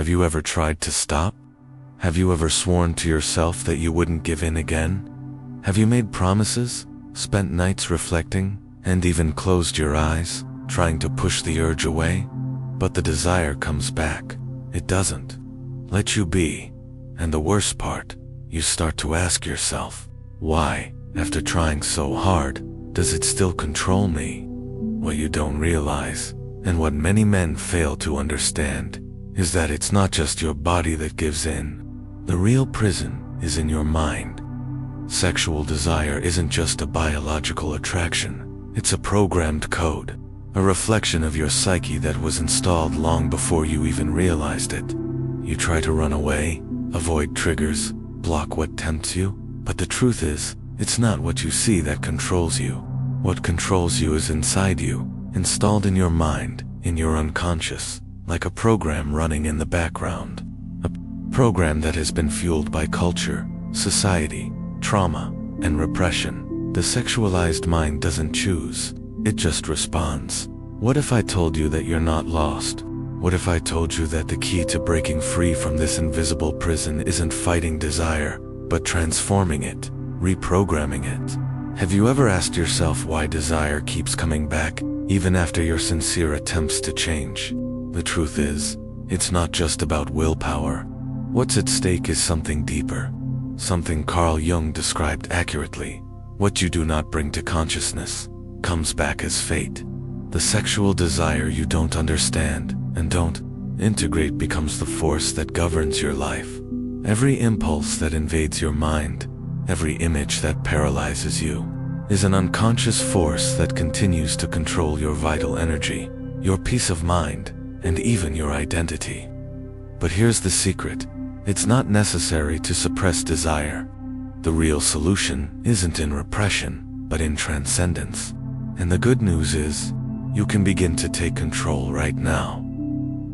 Have you ever tried to stop? Have you ever sworn to yourself that you wouldn't give in again? Have you made promises, spent nights reflecting, and even closed your eyes, trying to push the urge away? But the desire comes back. It doesn't let you be. And the worst part, you start to ask yourself, why, after trying so hard, does it still control me? What you don't realize, and what many men fail to understand, is that it's not just your body that gives in. The real prison is in your mind. Sexual desire isn't just a biological attraction, it's a programmed code, a reflection of your psyche that was installed long before you even realized it. You try to run away, avoid triggers, block what tempts you, but the truth is, it's not what you see that controls you. What controls you is inside you, installed in your mind, in your unconscious, like a program running in the background. A program that has been fueled by culture, society, trauma, and repression. The sexualized mind doesn't choose, it just responds. What if I told you that you're not lost? What if I told you that the key to breaking free from this invisible prison isn't fighting desire, but transforming it, reprogramming it? Have you ever asked yourself why desire keeps coming back, even after your sincere attempts to change? The truth is, it's not just about willpower. What's at stake is something deeper. Something Carl Jung described accurately. What you do not bring to consciousness comes back as fate. The sexual desire you don't understand and don't integrate becomes the force that governs your life. Every impulse that invades your mind, every image that paralyzes you, is an unconscious force that continues to control your vital energy, your peace of mind, and even your identity. But here's the secret. It's not necessary to suppress desire. The real solution isn't in repression, but in transcendence. And the good news is, you can begin to take control right now.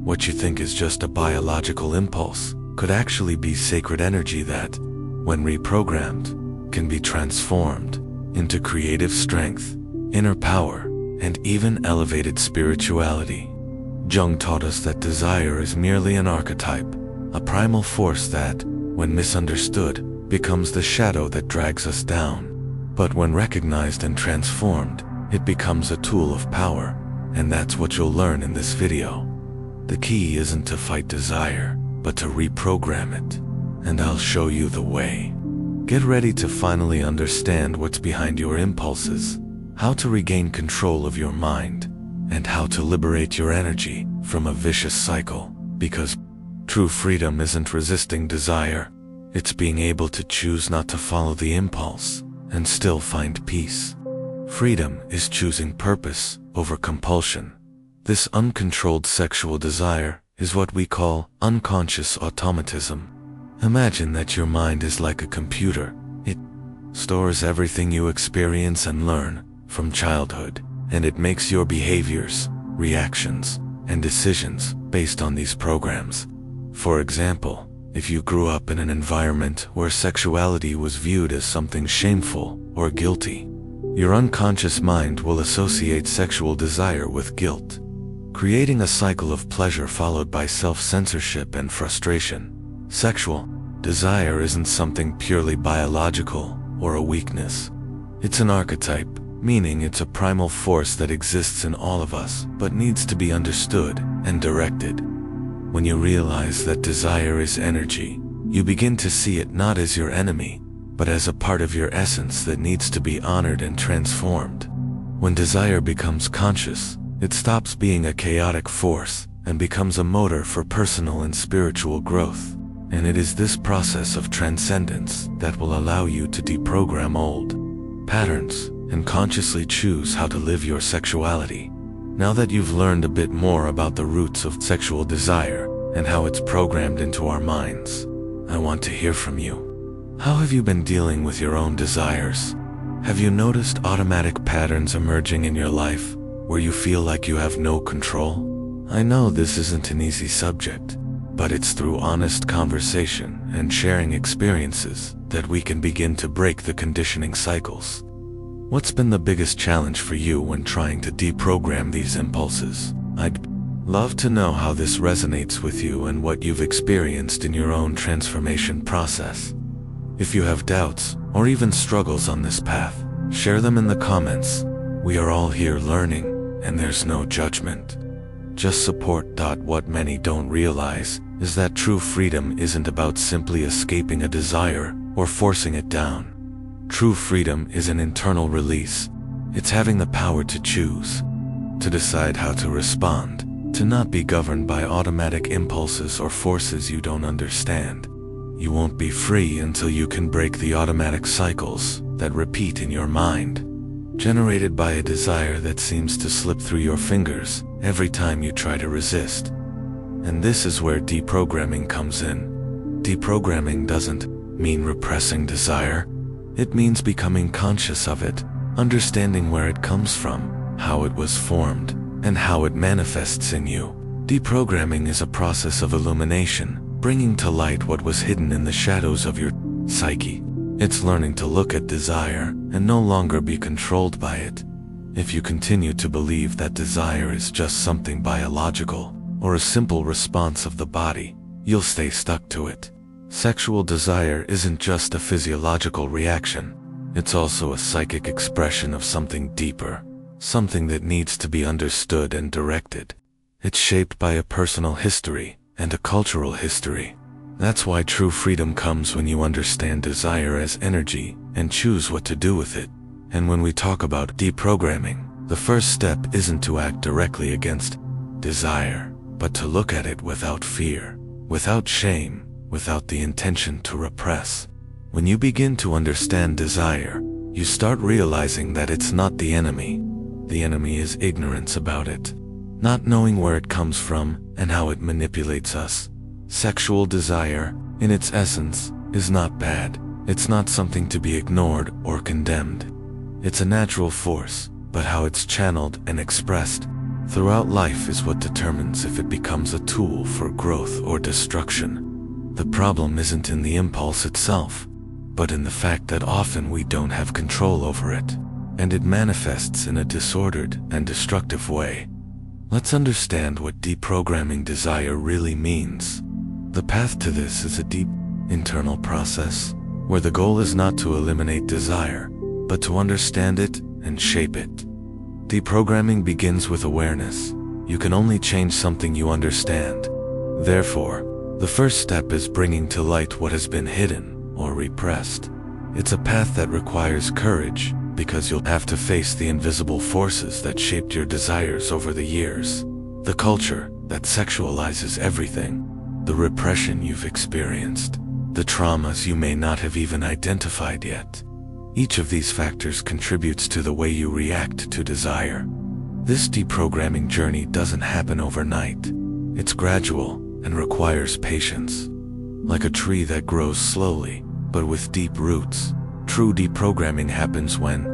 What you think is just a biological impulse could actually be sacred energy that, when reprogrammed, can be transformed into creative strength, inner power, and even elevated spirituality. Jung taught us that desire is merely an archetype, a primal force that, when misunderstood, becomes the shadow that drags us down. But when recognized and transformed, it becomes a tool of power, and that's what you'll learn in this video. The key isn't to fight desire, but to reprogram it, and I'll show you the way. Get ready to finally understand what's behind your impulses, how to regain control of your mind, and how to liberate your energy from a vicious cycle, because true freedom isn't resisting desire, it's being able to choose not to follow the impulse and still find peace. Freedom is choosing purpose over compulsion. This uncontrolled sexual desire is what we call unconscious automatism. Imagine that your mind is like a computer. It stores everything you experience and learn from childhood, and it makes your behaviors, reactions, and decisions based on these programs. For example, if you grew up in an environment where sexuality was viewed as something shameful or guilty, your unconscious mind will associate sexual desire with guilt, creating a cycle of pleasure followed by self-censorship and frustration. Sexual desire isn't something purely biological or a weakness. It's an archetype, meaning it's a primal force that exists in all of us but needs to be understood and directed. When you realize that desire is energy, you begin to see it not as your enemy, but as a part of your essence that needs to be honored and transformed. When desire becomes conscious, it stops being a chaotic force and becomes a motor for personal and spiritual growth. And it is this process of transcendence that will allow you to deprogram old patterns and consciously choose how to live your sexuality. Now that you've learned a bit more about the roots of sexual desire and how it's programmed into our minds, I want to hear from you. How have you been dealing with your own desires? Have you noticed automatic patterns emerging in your life where you feel like you have no control? I know this isn't an easy subject, but it's through honest conversation and sharing experiences that we can begin to break the conditioning cycles. What's been the biggest challenge for you when trying to deprogram these impulses? I'd Love to know how this resonates with you and what you've experienced in your own transformation process. If you have doubts or even struggles on this path, share them in the comments. We are all here learning, and there's no judgment. Just support. What many don't realize is that true freedom isn't about simply escaping a desire or forcing it down. True freedom is an internal release. It's having the power to choose, to decide how to respond, to not be governed by automatic impulses or forces you don't understand. You won't be free until you can break the automatic cycles that repeat in your mind, generated by a desire that seems to slip through your fingers every time you try to resist. And this is where deprogramming comes in. Deprogramming doesn't mean repressing desire. It means becoming conscious of it, understanding where it comes from, how it was formed, and how it manifests in you. Deprogramming is a process of illumination, bringing to light what was hidden in the shadows of your psyche. It's learning to look at desire and no longer be controlled by it. If you continue to believe that desire is just something biological or a simple response of the body, you'll stay stuck to it. Sexual desire isn't just a physiological reaction. It's also a psychic expression of something deeper, something that needs to be understood and directed. It's shaped by a personal history and a cultural history. That's why true freedom comes when you understand desire as energy and choose what to do with it. And when we talk about deprogramming, the first step isn't to act directly against desire, but to look at it without fear, without shame, without the intention to repress. When you begin to understand desire, you start realizing that it's not the enemy. The enemy is ignorance about it, not knowing where it comes from and how it manipulates us. Sexual desire, in its essence, is not bad. It's not something to be ignored or condemned. It's a natural force, but how it's channeled and expressed throughout life is what determines if it becomes a tool for growth or destruction. The problem isn't in the impulse itself, but in the fact that often we don't have control over it, and it manifests in a disordered and destructive way. Let's understand what deprogramming desire really means. The path to this is a deep, internal process, where the goal is not to eliminate desire, but to understand it and shape it. Deprogramming begins with awareness. You can only change something you understand. Therefore, the first step is bringing to light what has been hidden or repressed. It's a path that requires courage, because you'll have to face the invisible forces that shaped your desires over the years. The culture that sexualizes everything, the repression you've experienced, the traumas you may not have even identified yet. Each of these factors contributes to the way you react to desire. This deprogramming journey doesn't happen overnight. It's gradual and requires patience. Like a tree that grows slowly, but with deep roots, true deprogramming happens when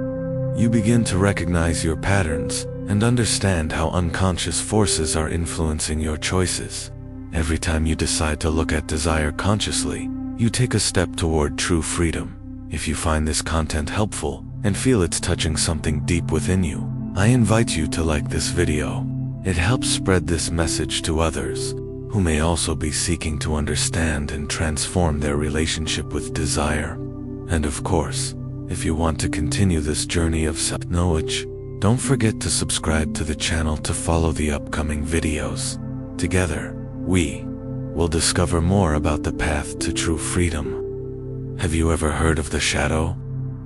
you begin to recognize your patterns and understand how unconscious forces are influencing your choices. Every time you decide to look at desire consciously, you take a step toward true freedom. If you find this content helpful and feel it's touching something deep within you, I invite you to like this video. It helps spread this message to others who may also be seeking to understand and transform their relationship with desire. And of course, if you want to continue this journey of self-knowledge, don't forget to subscribe to the channel to follow the upcoming videos. Together, we will discover more about the path to true freedom. Have you ever heard of the shadow?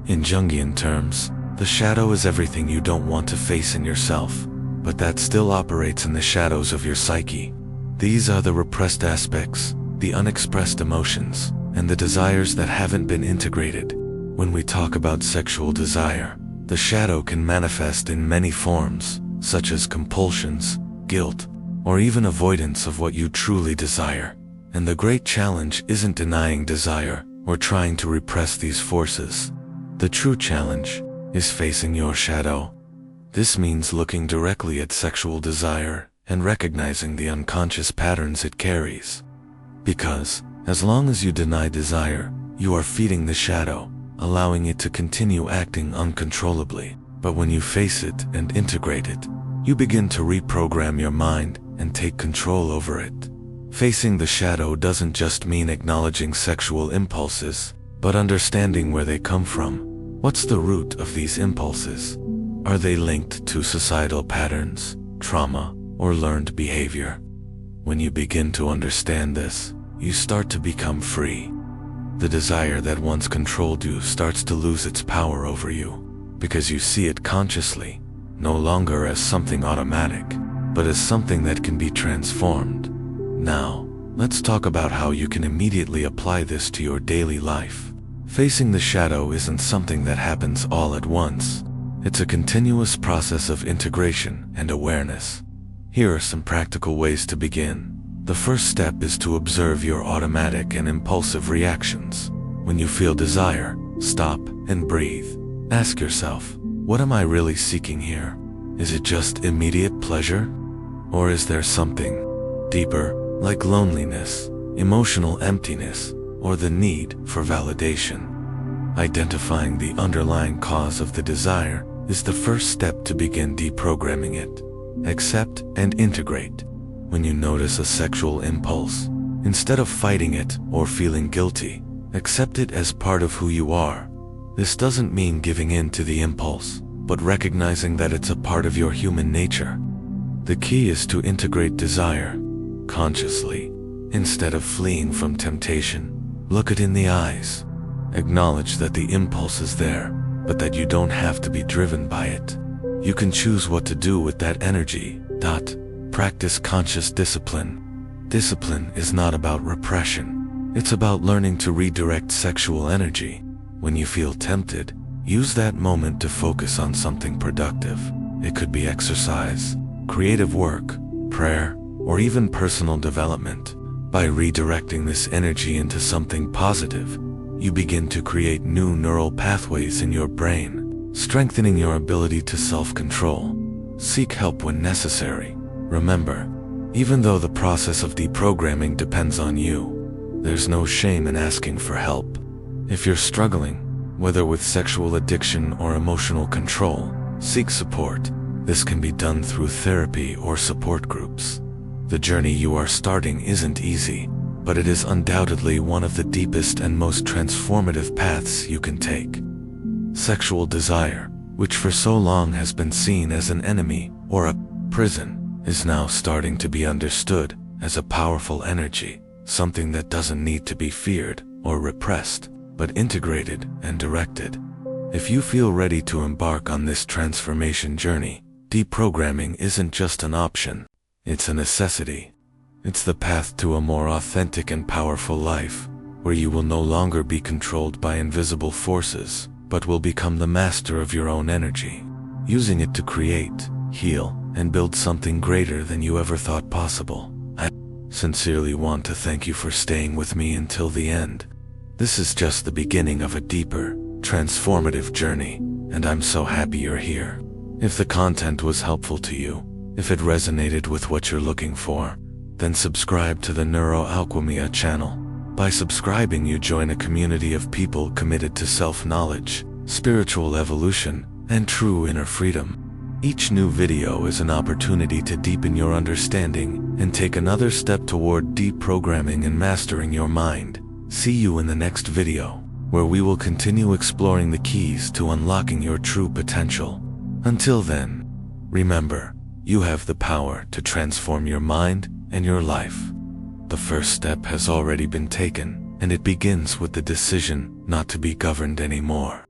In Jungian terms, the shadow is everything you don't want to face in yourself, but that still operates in the shadows of your psyche. These are the repressed aspects, the unexpressed emotions, and the desires that haven't been integrated. When we talk about sexual desire, the shadow can manifest in many forms, such as compulsions, guilt, or even avoidance of what you truly desire. And the great challenge isn't denying desire or trying to repress these forces. The true challenge is facing your shadow. This means looking directly at sexual desire and recognizing the unconscious patterns it carries. Because, as long as you deny desire, you are feeding the shadow, allowing it to continue acting uncontrollably. But when you face it and integrate it, you begin to reprogram your mind and take control over it. Facing the shadow doesn't just mean acknowledging sexual impulses, but understanding where they come from. What's the root of these impulses? Are they linked to societal patterns, trauma, or learned behavior? When you begin to understand this, you start to become free. The desire that once controlled you starts to lose its power over you, because you see it consciously, no longer as something automatic, but as something that can be transformed. Now, let's talk about how you can immediately apply this to your daily life. Facing the shadow isn't something that happens all at once. It's a continuous process of integration and awareness. Here are some practical ways to begin. The first step is to observe your automatic and impulsive reactions. When you feel desire, stop and breathe. Ask yourself, what am I really seeking here? Is it just immediate pleasure? Or is there something deeper, like loneliness, emotional emptiness, or the need for validation? Identifying the underlying cause of the desire is the first step to begin deprogramming it. Accept and integrate. When you notice a sexual impulse, instead of fighting it or feeling guilty, accept it as part of who you are. This doesn't mean giving in to the impulse, but recognizing that it's a part of your human nature. The key is to integrate desire consciously. Instead of fleeing from temptation, look it in the eyes. Acknowledge that the impulse is there, but that you don't have to be driven by it. You can choose what to do with that energy. Practice conscious discipline. Discipline is not about repression. It's about learning to redirect sexual energy. When you feel tempted, use that moment to focus on something productive. It could be exercise, creative work, prayer, or even personal development. By redirecting this energy into something positive, you begin to create new neural pathways in your brain, strengthening your ability to self-control. Seek help when necessary. Remember, even though the process of deprogramming depends on you, there's no shame in asking for help. If you're struggling, whether with sexual addiction or emotional control, seek support. This can be done through therapy or support groups. The journey you are starting isn't easy, but it is undoubtedly one of the deepest and most transformative paths you can take. Sexual desire, which for so long has been seen as an enemy or a prison, is now starting to be understood as a powerful energy, something that doesn't need to be feared or repressed, but integrated and directed. If you feel ready to embark on this transformation journey, deprogramming isn't just an option, it's a necessity. It's the path to a more authentic and powerful life, where you will no longer be controlled by invisible forces, but will become the master of your own energy, using it to create, heal, and build something greater than you ever thought possible. I sincerely want to thank you for staying with me until the end. This is just the beginning of a deeper, transformative journey, and I'm so happy you're here. If the content was helpful to you, if it resonated with what you're looking for, then subscribe to the Neuro Alchemy channel. By subscribing, you join a community of people committed to self-knowledge, spiritual evolution, and true inner freedom. Each new video is an opportunity to deepen your understanding and take another step toward deprogramming and mastering your mind. See you in the next video, where we will continue exploring the keys to unlocking your true potential. Until then, remember, you have the power to transform your mind and your life. The first step has already been taken, and it begins with the decision not to be governed anymore.